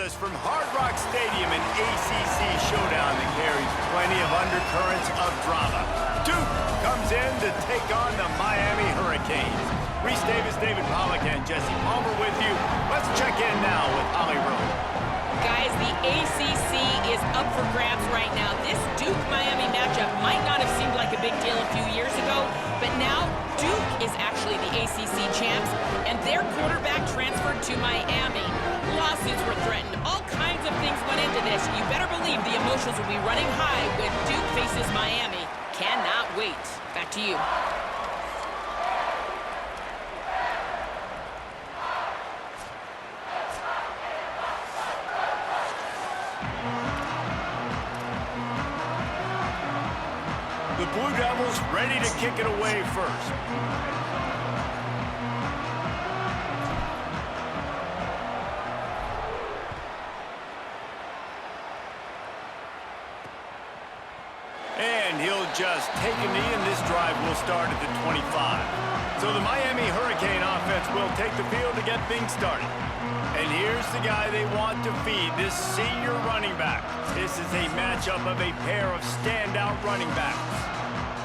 us from Hard Rock Stadium, an ACC showdown that carries plenty of undercurrents of drama. Duke comes in to take on the Miami Hurricanes. Reese Davis, David Pollack, and Jesse Palmer with you. Let's check in now with Holly Rowe. Guys, the ACC is up for grabs right now. This Duke-Miami matchup might not have seemed like a big deal a few years ago, but now Duke is actually the ACC champs, and their quarterback transferred to Miami. Lawsuits were threatened. All kinds of things went into this. You better believe the emotions will be running high when Duke faces Miami. Cannot wait. Back to you. The Blue Devils ready to kick it away first. And he'll just take a knee, and this drive will start at the 25. So the Miami Hurricane offense will take the field to get things started. And here's the guy they want to feed, this senior running back. This is a matchup of a pair of standout running backs.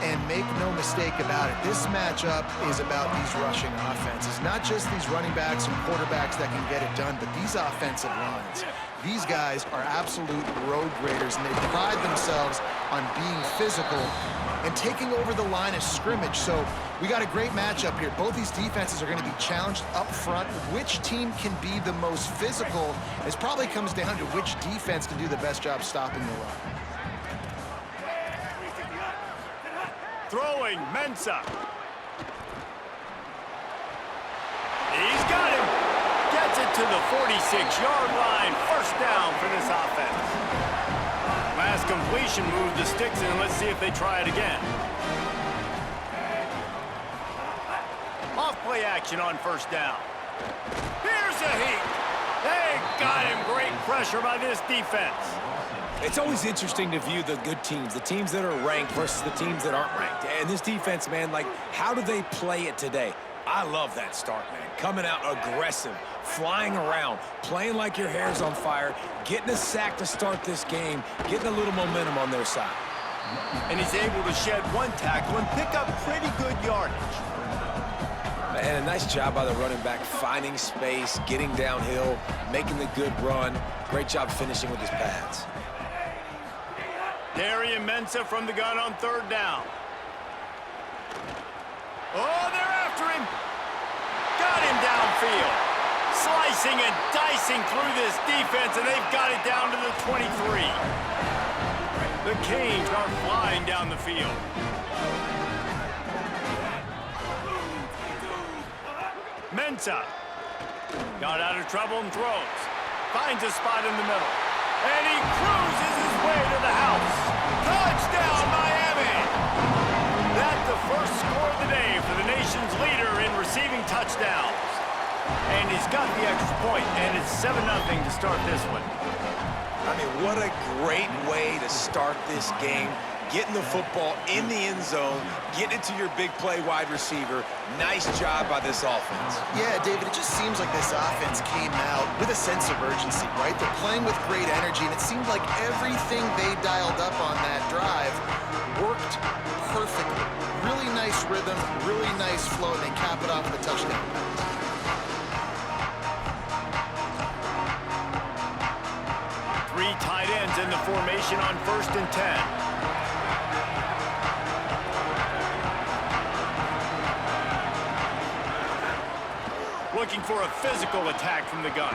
And make no mistake about it, this matchup is about these rushing offenses. Not just these running backs and quarterbacks that can get it done, but these offensive lines. These guys are absolute road graders, and they pride themselves on being physical and taking over the line of scrimmage. So we got a great matchup here. Both these defenses are going to be challenged up front. Which team can be the most physical? It probably comes down to which defense can do the best job stopping the run. Throwing, Mensah. He's got him. Gets it to the 46-yard line. First down for this offense. Last completion moved the sticks in. Let's see if they try it again. Off play action on first down. Here's a heat. They got him. Great pressure by this defense. It's always interesting to view the good teams, the teams that are ranked versus the teams that aren't ranked. And this defense, man, like, how do they play it today? I love that start, man. Coming out aggressive, flying around, playing like your hair's on fire, getting a sack to start this game, getting a little momentum on their side. And he's able to shed one tackle and pick up pretty good yardage. Man, a nice job by the running back, finding space, getting downhill, making the good run. Great job finishing with his pads. Darian Mensah from the gun on third down. Oh, they're after him. Got him downfield. Slicing and dicing through this defense, and they've got it down to the 23. The Canes are flying down the field. Mensah got out of trouble and throws. Finds a spot in the middle. And he cruises his way to the house. Touchdown, Miami! That's the first score of the day for the nation's leader in receiving touchdowns. And he's got the extra point, and it's 7-0 to start this one. I mean, what a great way to start this game. Getting the football in the end zone, getting it to your big play wide receiver. Nice job by this offense. Yeah, David, it just seems like this offense came out with a sense of urgency, right? They're playing with great energy, and it seemed like everything they dialed up on that drive worked perfectly. Really nice rhythm, really nice flow, and they cap it off with a touchdown pass. Three tight ends in the formation on 1st and 10. Looking for a physical attack from the gun.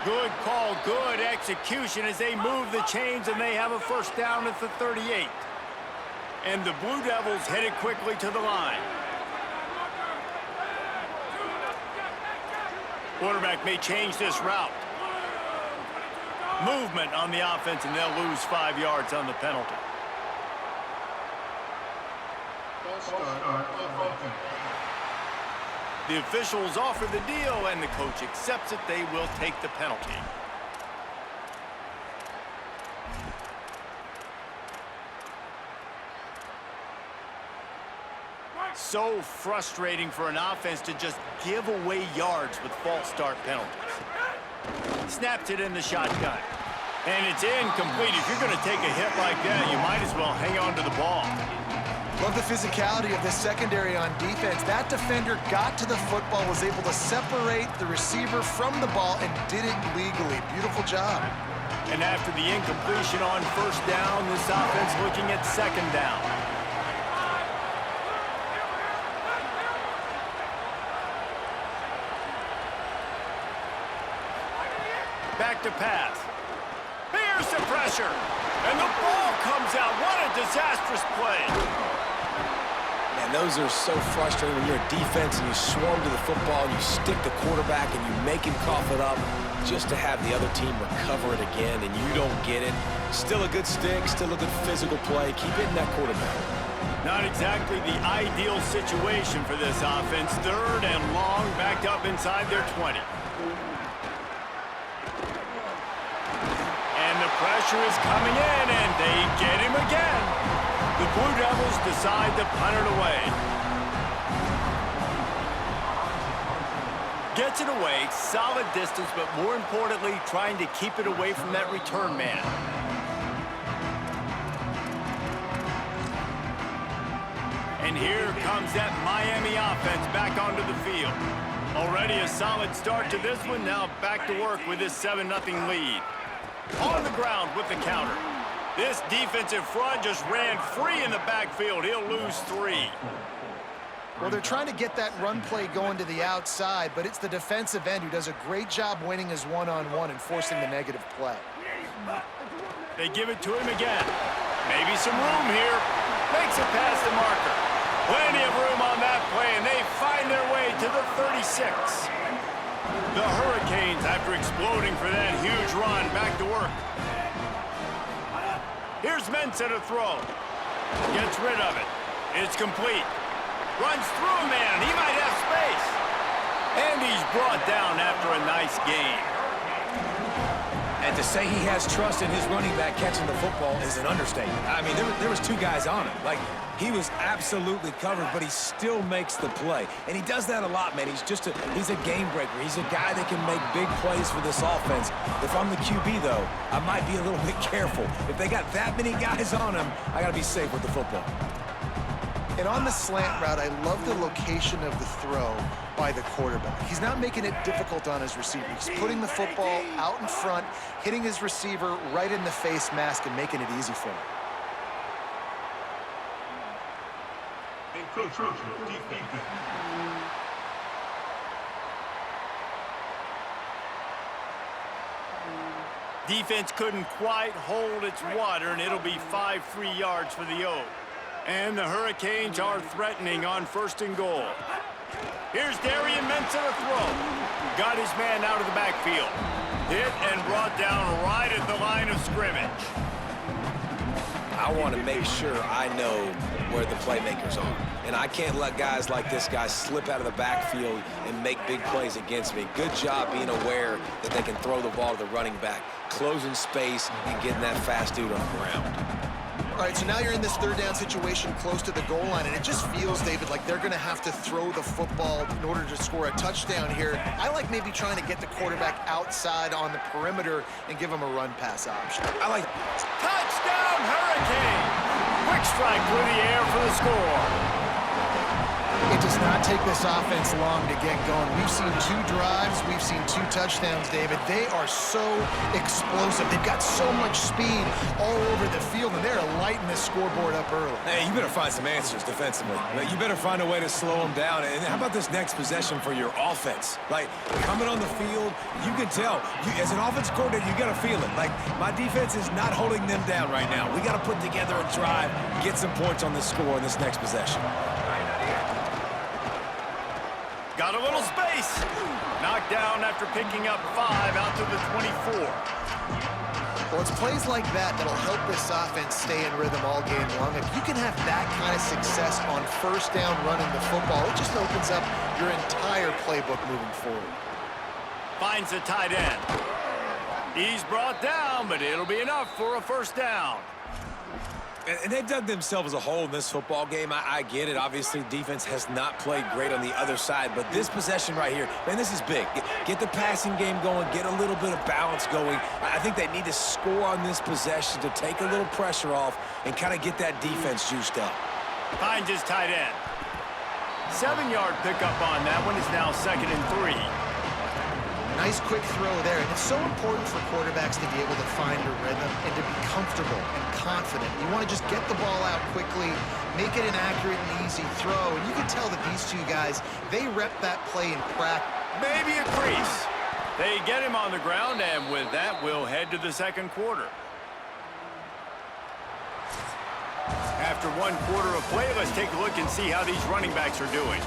Good call, good execution as they move the chains, and they have a first down at the 38. And the Blue Devils headed quickly to the line. Quarterback may change this route. Movement on the offense, and they'll lose 5 yards on the penalty. The officials offer the deal, and the coach accepts it. They will take the penalty. So frustrating for an offense to just give away yards with false start penalties. Snaps it in the shotgun. And it's incomplete. If you're going to take a hit like that, you might as well hang on to the ball. Love the physicality of this secondary on defense. That defender got to the football, was able to separate the receiver from the ball, and did it legally. Beautiful job. And after the incompletion on first down, this offense looking at second down. Back to pass. Here's the pressure. And the ball comes out. What a disastrous play. Man, those are so frustrating when you're a defense and you swarm to the football and you stick the quarterback and you make him cough it up just to have the other team recover it again and you don't get it. Still a good stick, still a good physical play. Keep hitting that quarterback. Not exactly the ideal situation for this offense. Third and long, backed up inside their 20. And the pressure is coming in, and they get him again. The Blue Devils decide to punt it away. Gets it away, solid distance, but more importantly, trying to keep it away from that return man. And here comes that Miami offense back onto the field. Already a solid start to this one, now back to work with this 7-0 lead. On the ground with the counter. This defensive front just ran free in the backfield. He'll lose 3. Well, they're trying to get that run play going to the outside, but it's the defensive end who does a great job winning his one-on-one and forcing the negative play. They give it to him again. Maybe some room here. Makes it past the marker. Plenty of room on that play, and they find their way to the 36. The Hurricanes, after exploding for that huge run, back to work. Here's Mensah to throw. Gets rid of it. It's complete. Runs through a man. He might have space. And he's brought down after a nice gain. And to say he has trust in his running back catching the football is an understatement. I mean, there was 2 guys on him. Like, he was absolutely covered, but he still makes the play. And he does that a lot, man. He's a game breaker. He's a guy that can make big plays for this offense. If I'm the QB, though, I might be a little bit careful. If they got that many guys on him, I got to be safe with the football. And on the slant route, I love the location of the throw by the quarterback. He's not making it difficult on his receiver. He's putting the football out in front, hitting his receiver right in the face mask and making it easy for him. Defense couldn't quite hold its water, and it'll be 5 free yards for the O. And the Hurricanes are threatening on 1st and goal. Here's Darian Mensah to throw. Got his man out of the backfield. Hit and brought down right at the line of scrimmage. I want to make sure I know where the playmakers are. And I can't let guys like this guy slip out of the backfield and make big plays against me. Good job being aware that they can throw the ball to the running back, closing space and getting that fast dude on the ground. All right, so now you're in this 3rd down situation close to the goal line, and it just feels, David, like they're going to have to throw the football in order to score a touchdown here. I like maybe trying to get the quarterback outside on the perimeter and give him a run-pass option. I like Touchdown, Hurricane! Quick strike through the air for the score. It does not take this offense long to get going. We've seen 2 drives. We've seen 2 touchdowns, David. They are so explosive. They've got so much speed all over the field, and they're lighting the scoreboard up early. Hey, you better find some answers defensively. You better find a way to slow them down. And how about this next possession for your offense? Like, coming on the field, you can tell. As an offense coordinator, you got to feel it. Like, my defense is not holding them down right now. We got to put together a drive, get some points on the score in this next possession. Got a little space. Knocked down after picking up 5 out to the 24. Well, it's plays like that that'll help this offense stay in rhythm all game long. If you can have that kind of success on 1st down running the football, it just opens up your entire playbook moving forward. Finds the tight end. He's brought down, but it'll be enough for a 1st down. And they've dug themselves a hole in this football game. I get it. Obviously, defense has not played great on the other side. But this possession right here, man, this is big. Get the passing game going. Get a little bit of balance going. I think they need to score on this possession to take a little pressure off and kind of get that defense juiced up. Finds his tight end. 7-yard pickup on that one. Is now 2nd and 3. Nice quick throw there, and it's so important for quarterbacks to be able to find a rhythm and to be comfortable and confident. You want to just get the ball out quickly, make it an accurate and easy throw, and you can tell that these two guys, they rep that play in practice. Maybe a crease. They get him on the ground, and with that, we'll head to the second quarter. After 1 quarter of play, let's take a look and see how these running backs are doing.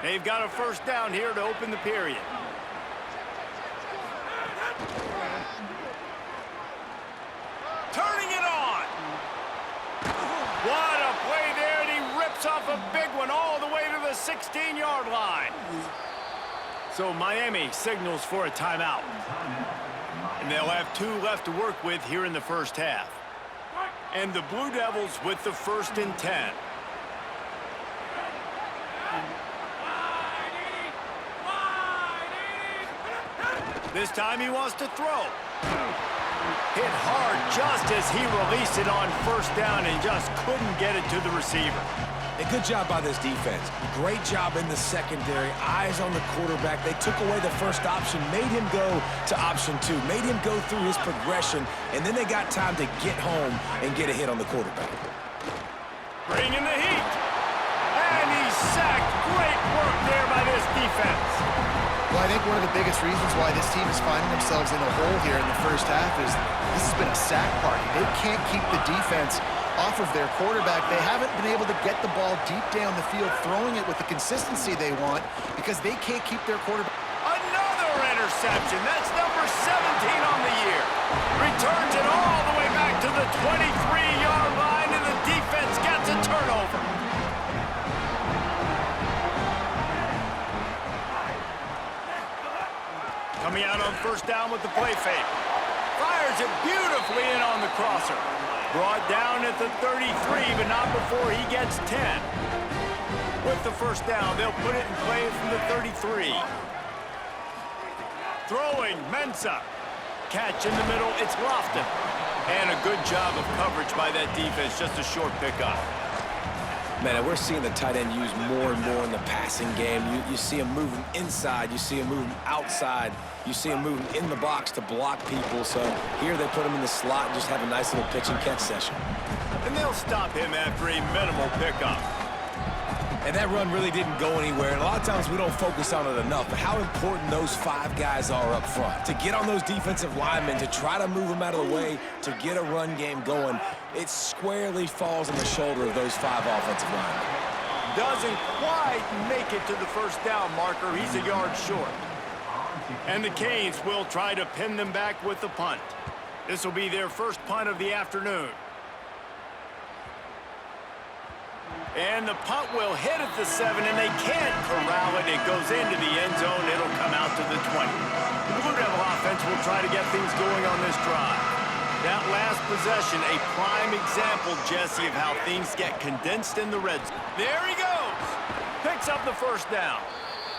They've got a first down here to open the period. Turning it on. What a play there, and he rips off a big one all the way to the 16-yard line. So Miami signals for a timeout. And they'll have 2 left to work with here in the first half. And the Blue Devils with the 1st and 10. This time he wants to throw. Hit hard just as he released it on first down and just couldn't get it to the receiver. A good job by this defense. Great job in the secondary. Eyes on the quarterback. They took away the first option, made him go to option 2, made him go through his progression, and then they got time to get home and get a hit on the quarterback. Bringing the heat. And he's sacked. Great work there by this defense. Well, I think one of the biggest reasons why this team is finding themselves in a hole here in the first half is this has been a sack party. They can't keep the defense off of their quarterback. They haven't been able to get the ball deep down the field, throwing it with the consistency they want because they can't keep their quarterback. Another interception. That's number 17 on the year. Returns it all the way back to the 23-yard line, and the defense gets a turnover. Coming out on first down with the play fake. Fires it beautifully in on the crosser. Brought down at the 33, but not before he gets 10. With the first down, they'll put it in play from the 33. Throwing, Mensah. Catch in the middle, it's Lofton. And a good job of coverage by that defense, just a short pickup. Man, we're seeing the tight end used more and more in the passing game. You see him moving inside. You see him moving outside. You see him moving in the box to block people. So here they put him in the slot and just have a nice little pitch and catch session. And they'll stop him after a minimal pickup. And that run really didn't go anywhere. And a lot of times we don't focus on it enough. But how important those 5 guys are up front. To get on those defensive linemen, to try to move them out of the way, to get a run game going, it squarely falls on the shoulder of those 5 offensive linemen. Doesn't quite make it to the first down marker. He's a yard short. And the Canes will try to pin them back with the punt. This will be their first punt of the afternoon. And the punt will hit at the 7, and they can't corral it. It goes into the end zone. It'll come out to the 20. The Blue Devil offense will try to get things going on this drive. That last possession, a prime example, Jesse, of how things get condensed in the red zone. There he goes. Picks up the first down.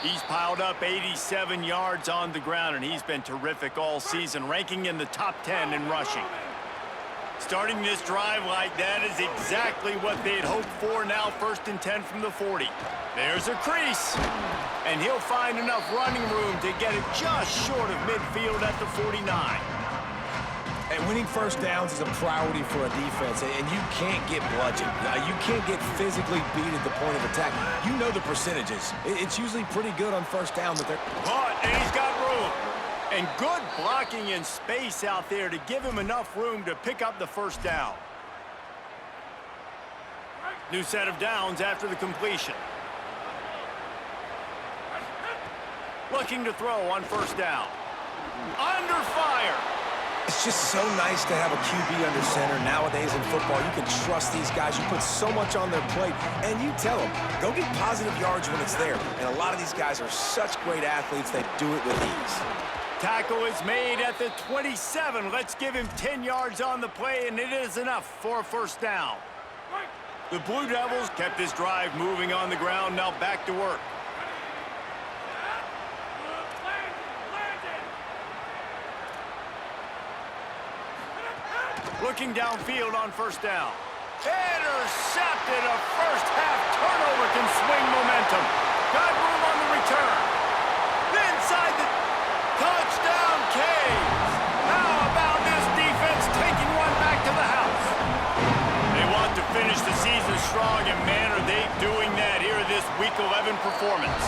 He's piled up 87 yards on the ground, and he's been terrific all season, ranking in the top 10 in rushing. Starting this drive like that is exactly what they'd hoped for. Now 1st and 10 from the 40. There's a crease. And he'll find enough running room to get it just short of midfield at the 49. And winning first downs is a priority for a defense, and you can't get bludgeoned. You can't get physically beat at the point of attack. You know the percentages. It's usually pretty good on first down. But and he's got room. And good blocking in space out there to give him enough room to pick up the first down. New set of downs after the completion. Looking to throw on first down. Under fire. It's just so nice to have a QB under center. Nowadays in football, you can trust these guys. You put so much on their plate, and you tell them, go get positive yards when it's there. And a lot of these guys are such great athletes, they do it with ease. Tackle is made at the 27. Let's give him 10 yards on the play, and it is enough for a first down. The Blue Devils kept this drive moving on the ground. Now back to work. Looking downfield on first down. Intercepted. A first-half turnover can swing momentum. Got room on the return. Inside the touchdown Canes. How about this defense taking one back to the house? They want to finish the season strong, and man, are they doing that here in this Week 11 performance.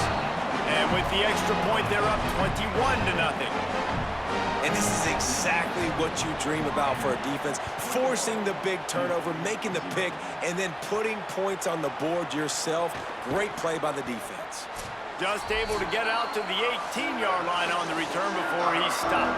And with the extra point, they're up 21-0. And this is exactly what you dream about for a defense, forcing the big turnover, making the pick, and then putting points on the board yourself. Great play by the defense. Just able to get out to the 18-yard line on the return before he stopped.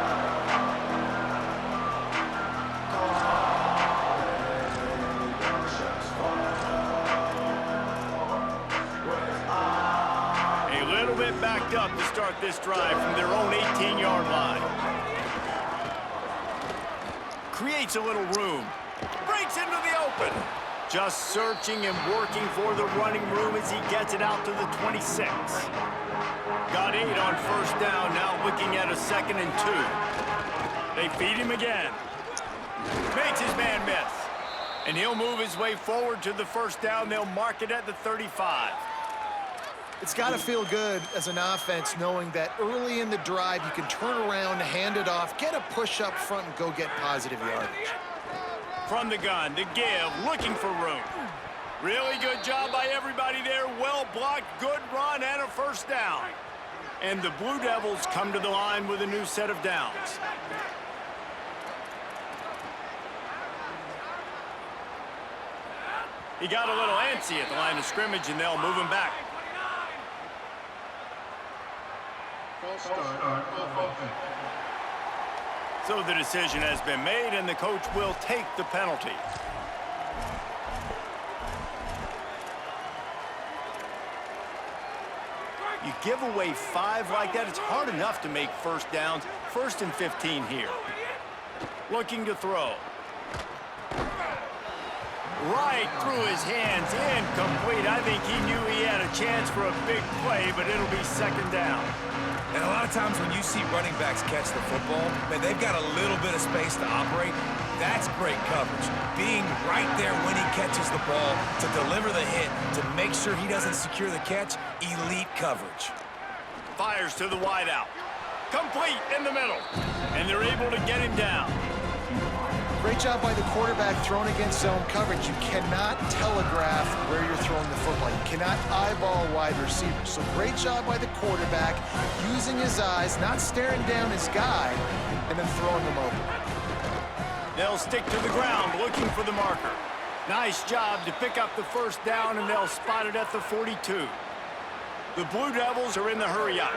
A little bit backed up to start this drive from their own 18-yard line. Creates a little room. Breaks into the open. Just searching and working for the running room as he gets it out to the 26. Got 8 on first down, now looking at a 2nd and 2. They feed him again. Makes his man miss. And he'll move his way forward to the first down. They'll mark it at the 35. It's got to feel good as an offense knowing that early in the drive you can turn around, hand it off, get a push up front, and go get positive yardage. From the gun, to give, looking for room. Really good job by everybody there. Well blocked, good run, and a first down. And the Blue Devils come to the line with a new set of downs. He got a little antsy at the line of scrimmage, and they'll move him back. So the decision has been made, and the coach will take the penalty. You give away 5 like that, it's hard enough to make first downs. 1st and 15 here. Looking to throw. Right through his hands, incomplete. I think he knew he had a chance for a big play, but it'll be 2nd down. And a lot of times when you see running backs catch the football, man, they've got a little bit of space to operate. That's great coverage. Being right there when he catches the ball to deliver the hit, to make sure he doesn't secure the catch, elite coverage. Fires to the wideout. Complete in the middle. And they're able to get him down. Great job by the quarterback throwing against zone coverage. You cannot telegraph where you're throwing the football. You cannot eyeball wide receivers. So great job by the quarterback using his eyes, not staring down his guy, and then throwing them open. They'll stick to the ground looking for the marker. Nice job to pick up the first down, and they'll spot it at the 42. The Blue Devils are in the hurry-up.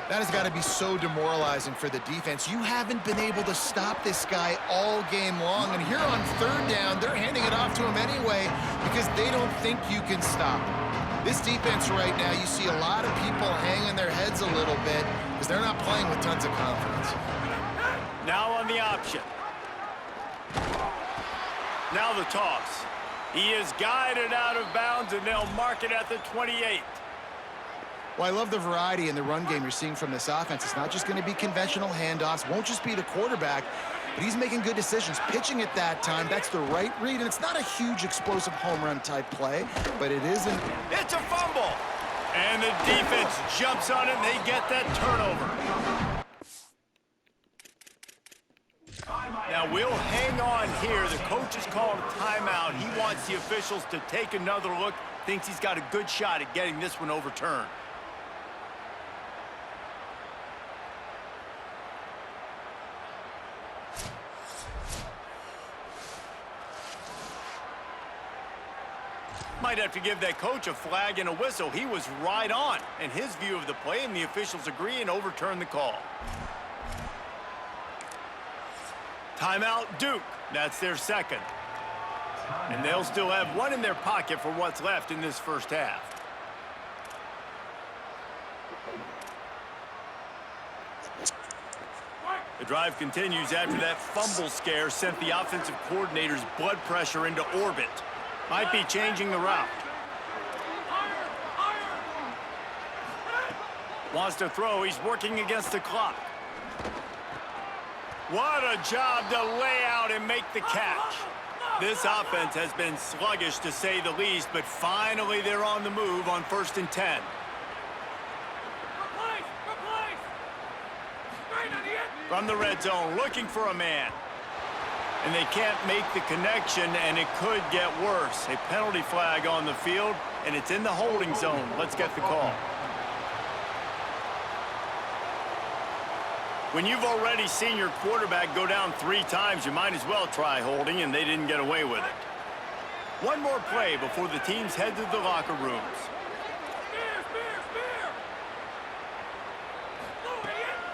That has got to be so demoralizing for the defense. You haven't been able to stop this guy all game long, and here on 3rd down, they're handing it off to him anyway because they don't think you can stop him. This defense right now, you see a lot of people hanging their heads a little bit because they're not playing with tons of confidence. Now on the option. Now the toss. He is guided out of bounds, and they'll mark it at the 28. Well, I love the variety in the run game you're seeing from this offense. It's not just going to be conventional handoffs. Won't just be the quarterback, but he's making good decisions. Pitching at that time, that's the right read, and it's not a huge explosive home run type play, but it isn't. It's a fumble. And the defense jumps on it, and they get that turnover. Now we'll hang on here. The coach has called a timeout. He wants the officials to take another look. Thinks he's got a good shot at getting this one overturned. Might have to give that coach a flag and a whistle. He was right on in his view of the play, and the officials agree and overturn the call. Timeout, Duke. That's their second. And they'll still have one in their pocket for what's left in this first half. The drive continues after that fumble scare sent the offensive coordinator's blood pressure into orbit. Might be changing the route. Wants to throw. He's working against the clock. What a job to lay out and make the catch. This offense has been sluggish to say the least, but finally they're on the move on 1st and 10. From the red zone, looking for a man. And they can't make the connection, and it could get worse. A penalty flag on the field, and it's in the holding zone. Let's get the call. When you've already seen your quarterback go down 3 times, you might as well try holding, and they didn't get away with it. One more play before the teams head to the locker rooms.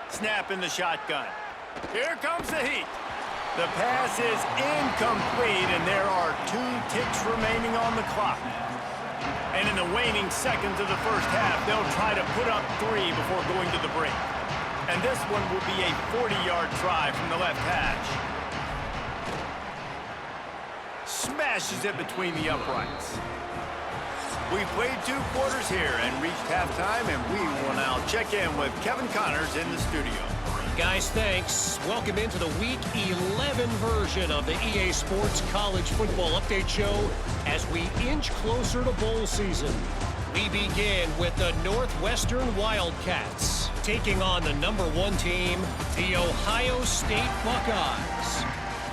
Snap in the shotgun. Here comes the heat. The pass is incomplete, and there are 2 ticks remaining on the clock. And in the waning seconds of the first half, they'll try to put up 3 before going to the break. And this one will be a 40-yard try from the left hash. Smashes it between the uprights. We played 2 quarters here and reached halftime, and we will now check in with Kevin Connors in the studio. Guys, thanks. Welcome into the Week 11 version of the EA Sports College Football Update Show as we inch closer to bowl season. We begin with the Northwestern Wildcats taking on the #1 team, the Ohio State Buckeyes.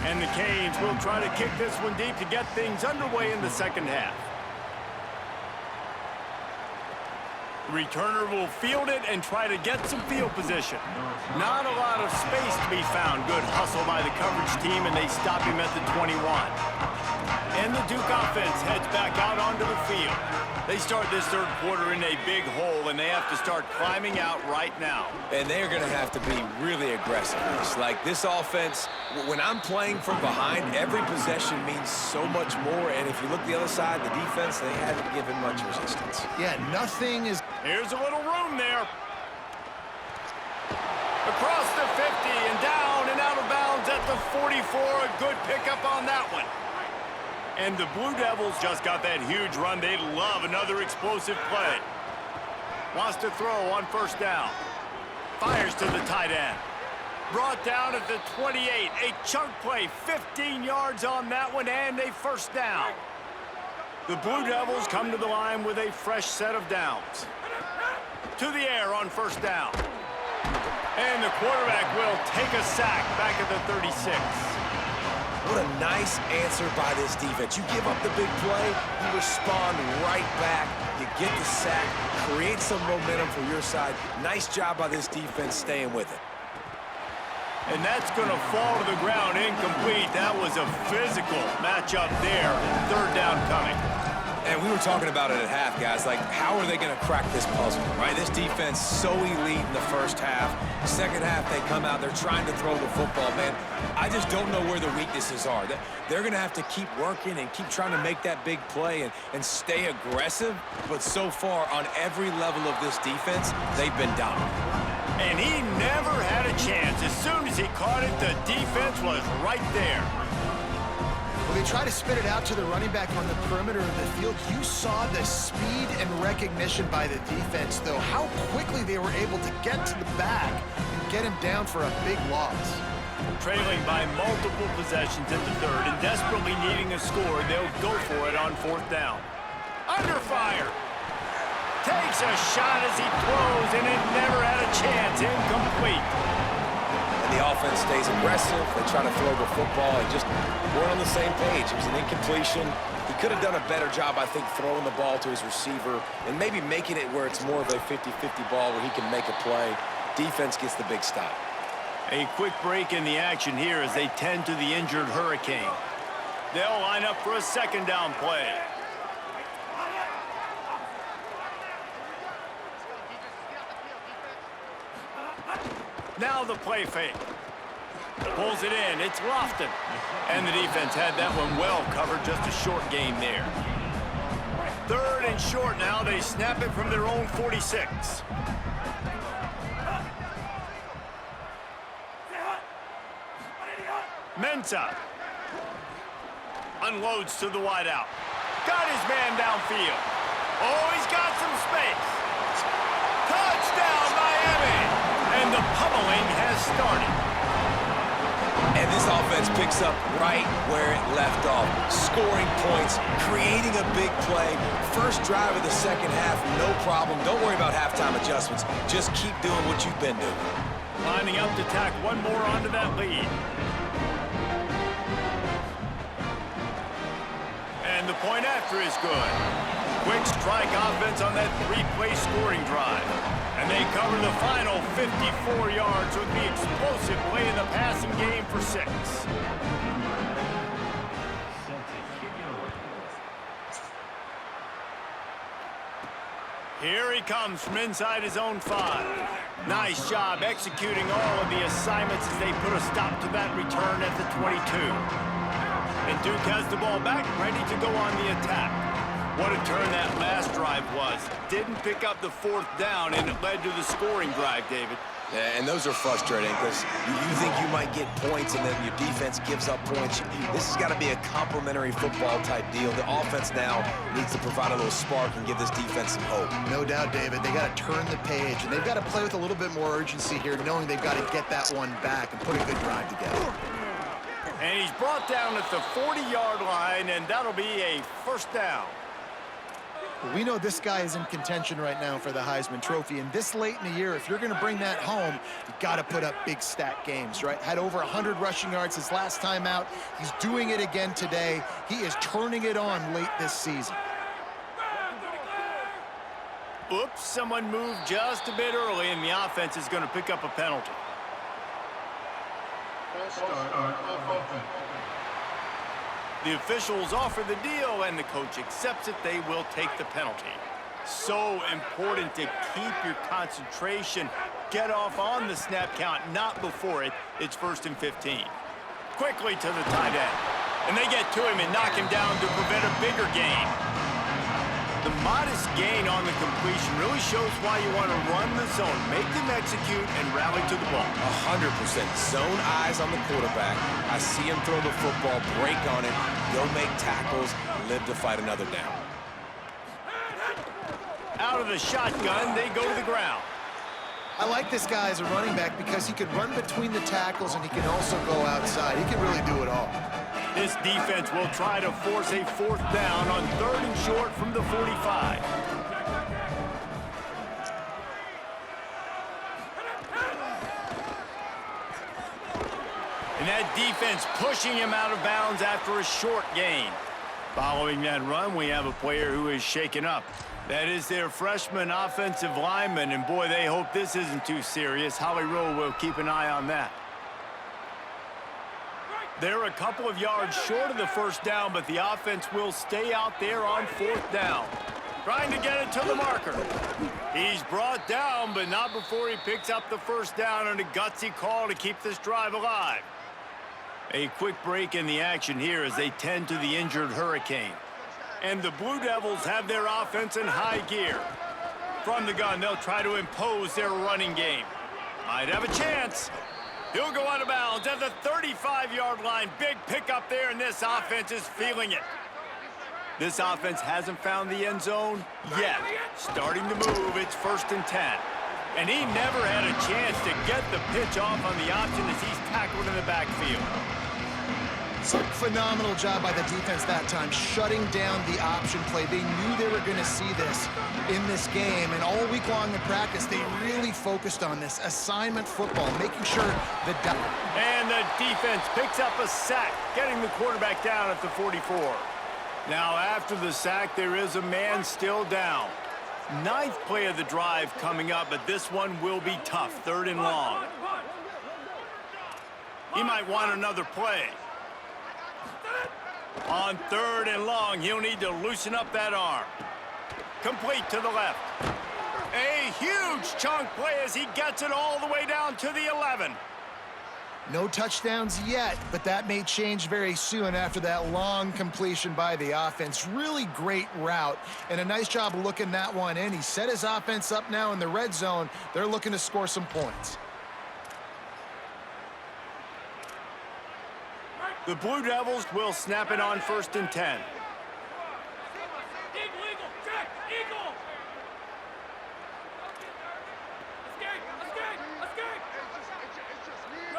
And the Canes will try to kick this one deep to get things underway in the second half. Returner will field it and try to get some field position. Not a lot of space to be found. Good hustle by the coverage team, and they stop him at the 21. And the Duke offense heads back out onto the field. They start this third quarter in a big hole, and they have to start climbing out right now. And they're going to have to be really aggressive. It's like this offense, when I'm playing from behind, every possession means so much more. And if you look the other side, the defense, they haven't given much resistance. Yeah, nothing is... Here's a little room there. Across the 50 and down and out of bounds at the 44. A good pickup on that one. And the Blue Devils just got that huge run. They love another explosive play. Wants to throw on 1st down. Fires to the tight end. Brought down at the 28. A chunk play, 15 yards on that one, and a 1st down. The Blue Devils come to the line with a fresh set of downs. To the air on 1st down. And the quarterback will take a sack back at the 36. What a nice answer by this defense. You give up the big play, you respond right back, you get the sack, create some momentum for your side. Nice job by this defense staying with it. And that's going to fall to the ground incomplete. That was a physical matchup there. 3rd down coming. And we were talking about it at half, guys. Like, how are they going to crack this puzzle, right? This defense so elite in the first half. Second half, they come out. They're trying to throw the football, man. I just don't know where the weaknesses are. They're going to have to keep working and keep trying to make that big play and stay aggressive. But so far, on every level of this defense, they've been dominant. And he never had a chance. As soon as he caught it, the defense was right there. Well, they try to spit it out to the running back on the perimeter of the field. You saw the speed and recognition by the defense, though. How quickly they were able to get to the back and get him down for a big loss. Trailing by multiple possessions in the 3rd and desperately needing a score, they'll go for it on 4th down. Under fire. Takes a shot as he throws, and it never had a chance. Incomplete. And the offense stays aggressive. They try to throw the football and just weren't on the same page. It was an incompletion. He could have done a better job, I think, throwing the ball to his receiver and maybe making it where it's more of a 50-50 ball where he can make a play. Defense gets the big stop. A quick break in the action here as they tend to the injured Hurricane. They'll line up for a 2nd down play. Now the play fake. Pulls it in. It's Lofton. And the defense had that one well covered. Just a short game there. 3rd and short now. They snap it from their own 46. Mensah. Unloads to the wideout. Got his man downfield. Oh, he's got some space. Touchdown, Miami! And the pummeling has started. And this offense picks up right where it left off. Scoring points, creating a big play. First drive of the second half, no problem. Don't worry about halftime adjustments. Just keep doing what you've been doing. Lining up to tack one more onto that lead. And the point after is good. Quick strike offense on that 3-play scoring drive. And they cover the final 54 yards with the explosive play in the passing game for 6. Here he comes from inside his own 5. Nice job executing all of the assignments as they put a stop to that return at the 22. And Duke has the ball back, ready to go on the attack. What a turn that last drive was. Didn't pick up the 4th down, and it led to the scoring drive, David. Yeah, and those are frustrating because you think you might get points and then your defense gives up points. This has got to be a complementary football type deal. The offense now needs to provide a little spark and give this defense some hope. No doubt, David. They got to turn the page, and they've got to play with a little bit more urgency here, knowing they've got to get that one back and put a good drive together. And he's brought down at the 40-yard line, and that'll be a 1st down. We know this guy is in contention right now for the Heisman Trophy, and this late in the year, if you're going to bring that home, you got to put up big stat games, right? Had over 100 rushing yards his last time out. He's doing it again today. He is turning it on late this season. Oops, someone moved just a bit early, and the offense is going to pick up a penalty. The officials offer the deal, and the coach accepts it. They will take the penalty. So important to keep your concentration. Get off on the snap count, not before it. It's 1st and 15. Quickly to the tight end. And they get to him and knock him down to prevent a bigger gain. The modest gain on the completion really shows why you want to run the zone. Make them execute and rally to the ball. 100%. Zone eyes on the quarterback. I see him throw the football, break on it, go make tackles, live to fight another down. Out of the shotgun, they go to the ground. I like this guy as a running back because he can run between the tackles and he can also go outside. He can really do it all. This defense will try to force a 4th down on 3rd and short from the 45. And that defense pushing him out of bounds after a short gain. Following that run, we have a player who is shaken up. That is their freshman offensive lineman, and boy, they hope this isn't too serious. Holly Rowe will keep an eye on that. They're a couple of yards short of the 1st down, but the offense will stay out there on 4th down. Trying to get it to the marker. He's brought down, but not before he picks up the 1st down and a gutsy call to keep this drive alive. A quick break in the action here as they tend to the injured Hurricane. And the Blue Devils have their offense in high gear. From the gun, they'll try to impose their running game. Might have a chance. He'll go out of bounds at the 35-yard line. Big pickup there, and this offense is feeling it. This offense hasn't found the end zone yet. Starting to move, it's 1st and 10. And he never had a chance to get the pitch off on the option as he's tackled in the backfield. Phenomenal job by the defense that time, shutting down the option play. They knew they were going to see this in this game, and all week long in practice, they really focused on this assignment football, making sure the... And the defense picks up a sack, getting the quarterback down at the 44. Now, after the sack, there is a man still down. 9th play of the drive coming up, but this one will be tough, 3rd and long. He might want another play. On 3rd and long, he'll need to loosen up that arm. Complete to the left. A huge chunk play as he gets it all the way down to the 11. No touchdowns yet, but that may change very soon after that long completion by the offense. Really great route, and a nice job looking that one in. He set his offense up now in the red zone. They're looking to score some points. The Blue Devils will snap it on 1st and 10.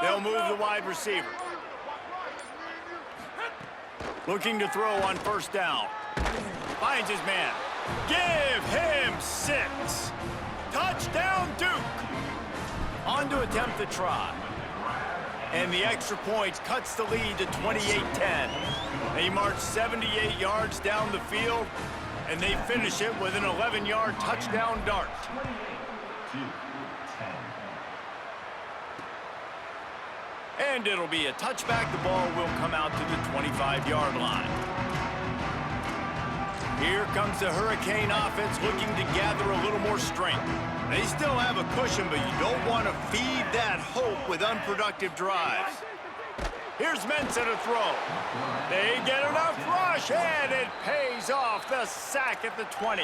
They'll move the wide receiver. Looking to throw on 1st down. Finds his man. Give him 6. Touchdown, Duke. On to attempt the try. And the extra point cuts the lead to 28-10. They march 78 yards down the field, and they finish it with an 11-yard touchdown dart. And it'll be a touchback. The ball will come out to the 25-yard line. Here comes the Hurricane offense looking to gather a little more strength. They still have a cushion, but you don't want to feed that hope with unproductive drives. Here's Mensah to throw. They get enough rush, and it pays off. The sack at the 20.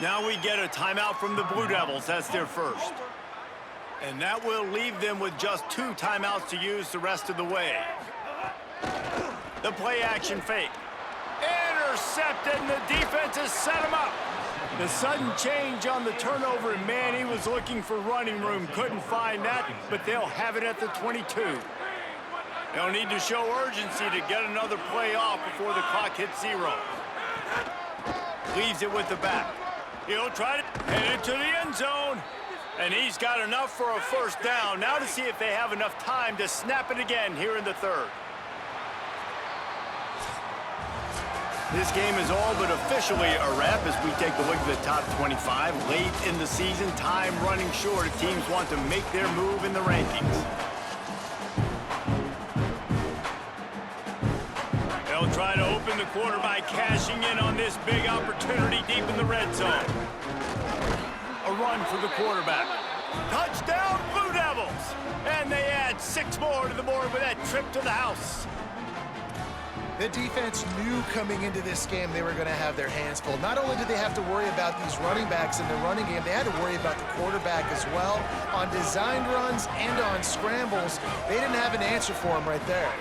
Now we get a timeout from the Blue Devils. That's their first. And that will leave them with just 2 timeouts to use the rest of the way. The play action fake. Intercepted, and the defense has set him up. The sudden change on the turnover, and man, he was looking for running room. Couldn't find that, but they'll have it at the 22. They'll need to show urgency to get another play off before the clock hits 0. Leaves it with the back. He'll try to head it to the end zone. And he's got enough for a 1st down. Now to see if they have enough time to snap it again here in the 3rd. This game is all but officially a wrap as we take a look at the top 25. Late in the season, time running short if teams want to make their move in the rankings. They'll try to open the quarter by cashing in on this big opportunity deep in the red zone. A run for the quarterback. Touchdown, Blue Devils! And they add 6 more to the board with that trip to the house. The defense knew coming into this game they were going to have their hands full. Not only did they have to worry about these running backs in the running game, they had to worry about the quarterback as well. On designed runs and on scrambles, they didn't have an answer for him right there.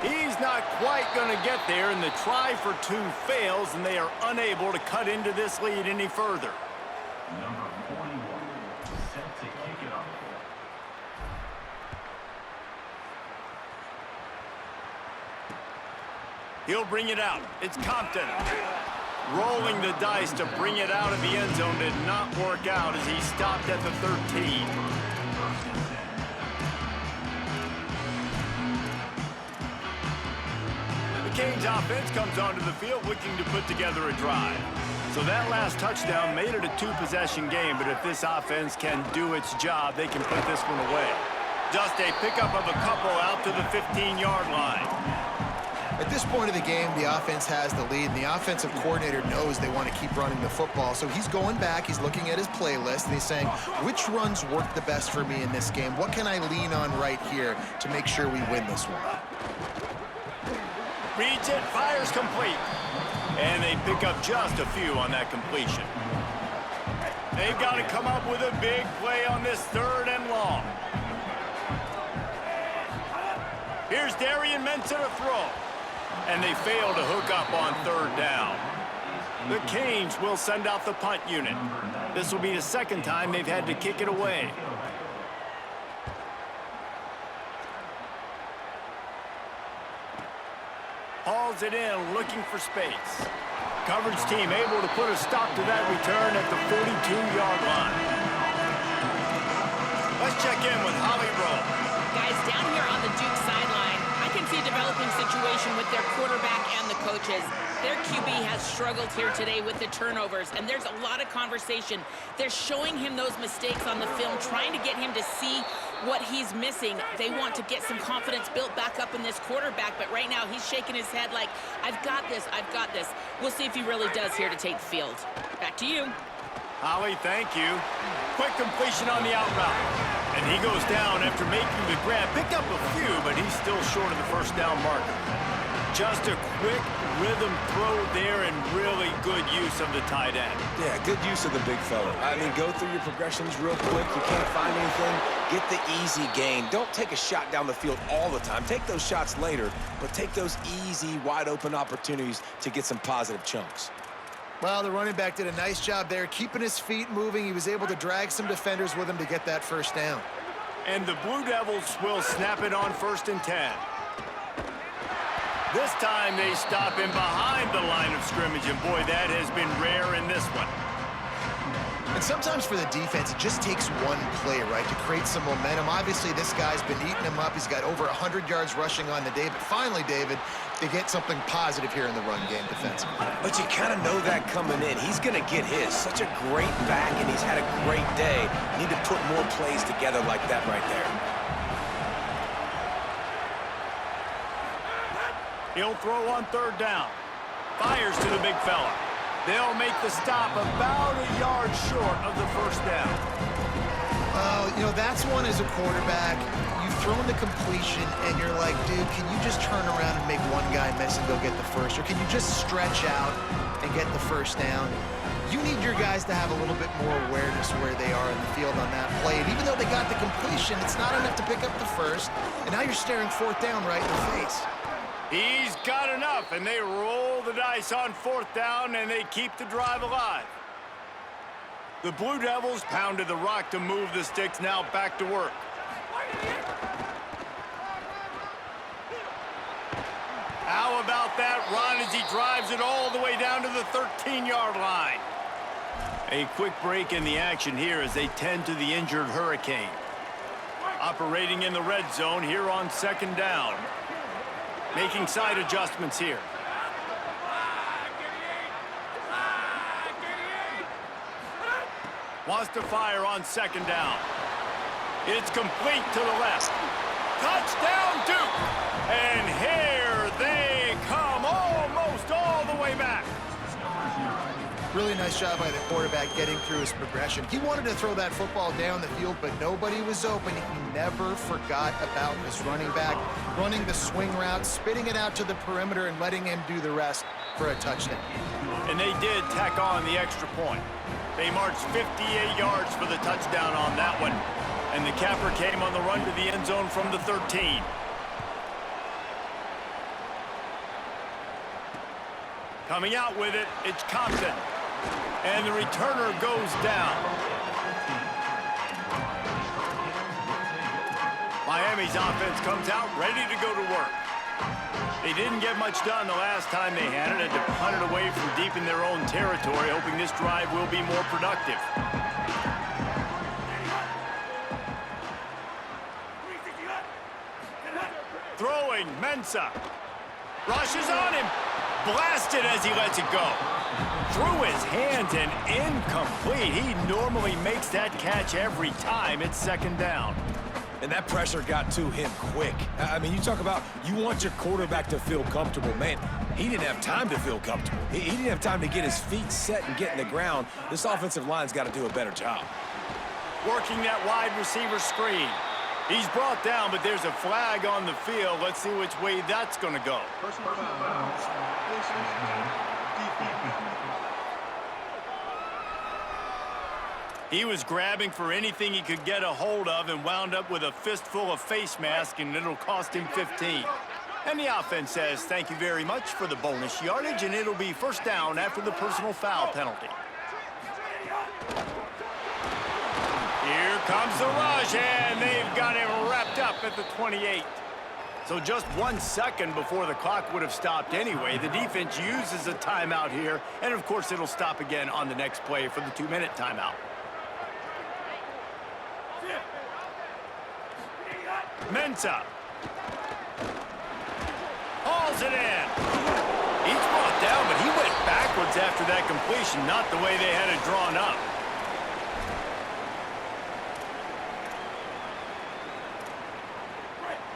He's not quite going to get there, and the try for 2 fails, and they are unable to cut into this lead any further. Number 41, set to kick it off. He'll bring it out. It's Compton. Rolling the dice to bring it out of the end zone did not work out as he stopped at the 13. The Canes offense comes onto the field looking to put together a drive. So that last touchdown made it a 2-possession game, but if this offense can do its job, they can put this one away. Just a pickup of a couple out to the 15-yard line. At this point of the game, the offense has the lead, and the offensive coordinator knows they want to keep running the football. So he's going back, he's looking at his playlist, and he's saying, which runs work the best for me in this game? What can I lean on right here to make sure we win this one? Reads it, fires complete. And they pick up just a few on that completion. They've got to come up with a big play on this 3rd and long. Here's Darian Mensah to throw. And they fail to hook up on 3rd down. The Canes will send out the punt unit. This will be the 2nd time they've had to kick it away. Hauls it in, looking for space. Coverage team able to put a stop to that return at the 42-yard line. Let's check in with Holly Rowe. Guys, down here on the Duke sideline, I can see a developing situation with their quarterback and the coaches. Their QB has struggled here today with the turnovers, and there's a lot of conversation. They're showing him those mistakes on the film, trying to get him to see what he's missing. They want to get some confidence built back up in this quarterback, but right now he's shaking his head like, I've got this, I've got this. We'll see if he really does here to take the field. Back to you. Holly, thank you. Quick completion on the out route. And he goes down after making the grab. Picked up a few, but he's still short of the first down marker. Just a quick rhythm throw there and really good use of the tight end. Yeah, good use of the big fella. I mean, go through your progressions real quick. You can't find anything, get the easy gain. Don't take a shot down the field all the time. Take those shots later, but take those easy, wide-open opportunities to get some positive chunks. Well, the running back did a nice job there, keeping his feet moving. He was able to drag some defenders with him to get that first down. And the Blue Devils will snap it on 1st and 10. This time they stop him behind the line of scrimmage, and boy, that has been rare in this one. And sometimes for the defense, it just takes one play, right, to create some momentum. Obviously, this guy's been eating him up. He's got over 100 yards rushing on the day. But finally, David, they get something positive here in the run game defensively. But you kind of know that coming in. He's going to get his. Such a great back, and he's had a great day. Need to put more plays together like that right there. He'll throw on 3rd down. Fires to the big fella. They'll make the stop about a yard short of the first down. You know, that's one as a quarterback. You've thrown the completion, and you're like, dude, can you just turn around and make one guy miss and go get the first? Or can you just stretch out and get the first down? You need your guys to have a little bit more awareness where they are in the field on that play. And even though they got the completion, it's not enough to pick up the first. And now you're staring 4th down right in the face. He's got enough, and they roll the dice on 4th down, and they keep the drive alive. The Blue Devils pounded the rock to move the sticks, now back to work. How about that run as he drives it all the way down to the 13-yard line? A quick break in the action here as they tend to the injured Hurricane. Operating in the red zone here on 2nd down. Making side adjustments here. Wants to fire on 2nd down. It's complete to the left. Touchdown, Duke! And here they come, almost all the way back. Really nice job by the quarterback getting through his progression. He wanted to throw that football down the field, but nobody was open. He never forgot about his running back, running the swing route, spitting it out to the perimeter, and letting him do the rest for a touchdown. And they did tack on the extra point. They marched 58 yards for the touchdown on that one. And the capper came on the run to the end zone from the 13. Coming out with it, it's Compton. And the returner goes down. Miami's offense comes out ready to go to work. They didn't get much done the last time they had it. Had to punt it away from deep in their own territory, hoping this drive will be more productive. Throwing, Mensah. Rushes on him. Blasted as he lets it go. Through his hands and incomplete. He normally makes that catch every time. It's 2nd down. And that pressure got to him quick. I mean, you talk about you want your quarterback to feel comfortable. Man, he didn't have time to feel comfortable. He didn't have time to get his feet set and get in the ground. This offensive line's got to do a better job. Working that wide receiver screen. He's brought down, but there's a flag on the field. Let's see which way that's going to go. Personal foul. He was grabbing for anything he could get a hold of and wound up with a fistful of face mask, and it'll cost him 15. And the offense says thank you very much for the bonus yardage, and it'll be 1st down after the personal foul penalty. Here comes the rush, and they've got him wrapped up at the 28. So just 1 second before the clock would have stopped anyway. The defense uses a timeout here, and of course it'll stop again on the next play for the 2-minute timeout. Mensah. Hauls it in. He's brought down, but he went backwards after that completion, not the way they had it drawn up.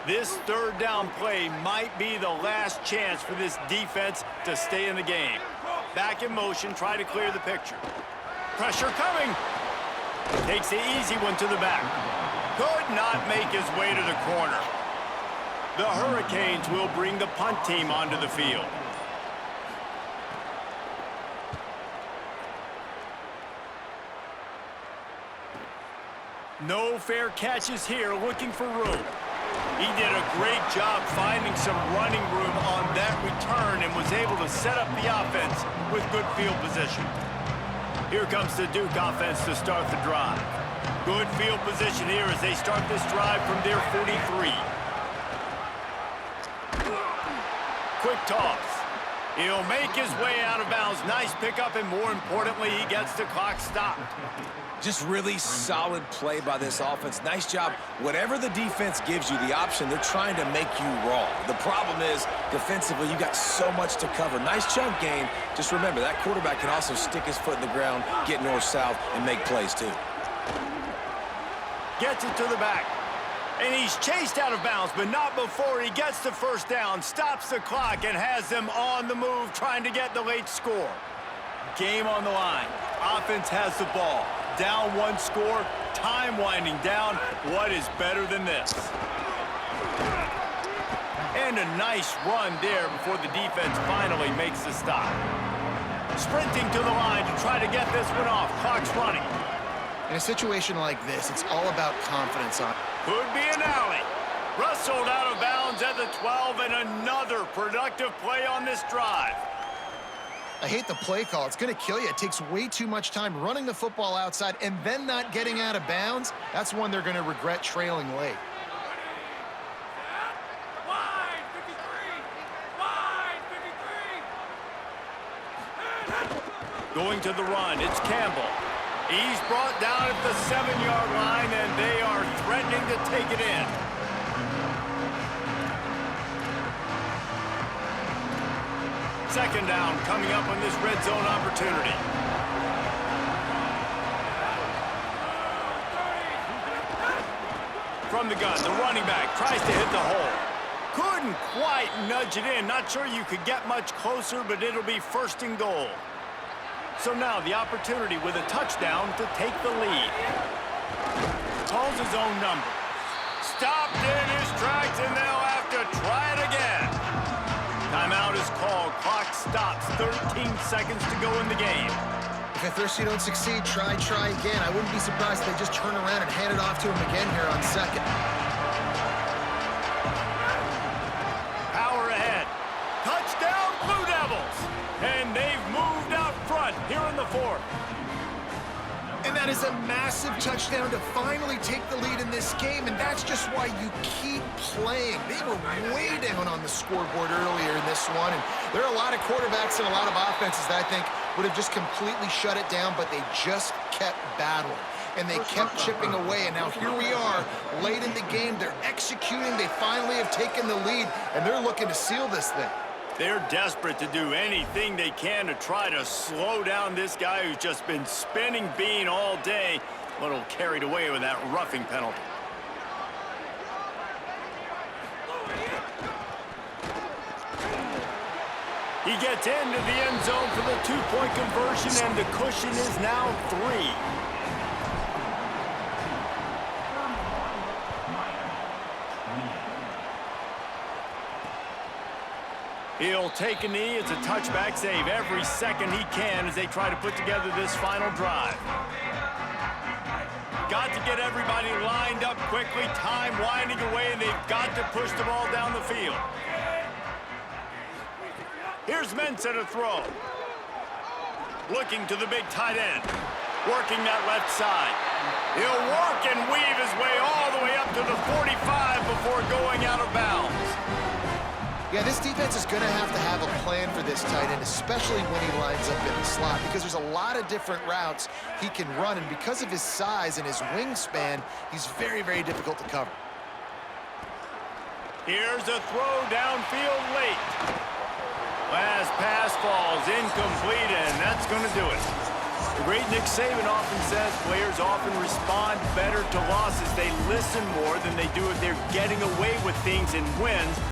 This 3rd down play might be the last chance for this defense to stay in the game. Back in motion, try to clear the picture. Pressure coming. Takes the easy one to the back. Could not make his way to the corner. The Hurricanes will bring the punt team onto the field. No fair catches here, looking for room. He did a great job finding some running room on that return and was able to set up the offense with good field position. Here comes the Duke offense to start the drive. Good field position here as they start this drive from their 43. Quick toss. He'll make his way out of bounds. Nice pickup, and more importantly, he gets the clock stopped. Just really solid play by this offense. Nice job. Whatever the defense gives you the option, they're trying to make you wrong. The problem is, defensively, you got so much to cover. Nice chunk game. Just remember, that quarterback can also stick his foot in the ground, get north-south, and make plays too. Gets it to the back. And he's chased out of bounds, but not before he gets the first down, stops the clock, and has them on the move trying to get the late score. Game on the line. Offense has the ball. Down one score, time winding down. What is better than this? And a nice run there before the defense finally makes the stop. Sprinting to the line to try to get this one off. Clock's running. In a situation like this, it's all about confidence. Could be an alley. Wrestled out of bounds at the 12, and another productive play on this drive. I hate the play call. It's going to kill you. It takes way too much time running the football outside and then not getting out of bounds. That's one they're going to regret trailing late. Going to the run, it's Campbell. He's brought down at the 7-yard line, and they are threatening to take it in. Second down coming up on this red zone opportunity. From the gun, the running back tries to hit the hole. Couldn't quite nudge it in. Not sure you could get much closer, but it'll be first and goal. So now the opportunity with a touchdown to take the lead. Calls his own number. Stopped in his tracks, and they'll have to try it again. Timeout is called. Clock stops. 13 seconds to go in the game. If at first you don't succeed, try again. I wouldn't be surprised if they just turn around and hand it off to him again here on second. Power ahead. Touchdown, Blue Devils! And they've moved out front here in the fourth. And that is a massive touchdown to finally take the lead in this game, and that's just why you keep playing. They were way down on the scoreboard earlier in this one, and there are a lot of quarterbacks and a lot of offenses that I think would have just completely shut it down, but they just kept battling, and they kept chipping away, and now here we are, late in the game. They're executing. They finally have taken the lead, and they're looking to seal this thing. They're desperate to do anything they can to try to slow down this guy who's just been spinning bean all day. A little carried away with that roughing penalty. He gets into the end zone for the two-point conversion, and the cushion is now 3. He'll take a knee. It's a touchback save every second he can as they try to put together this final drive. Got to get everybody lined up quickly. Time winding away, and they've got to push the ball down the field. Here's Mensah to throw. Looking to the big tight end. Working that left side. He'll work and weave his way all the way up to the 45 before going out of bounds. Yeah, this defense is going to have a plan for this tight end, especially when he lines up in the slot, because there's a lot of different routes he can run, and because of his size and his wingspan, he's very, very difficult to cover. Here's a throw downfield late. Last pass falls incomplete, and that's going to do it. The great Nick Saban often says players often respond better to losses. They listen more than they do if they're getting away with things in wins.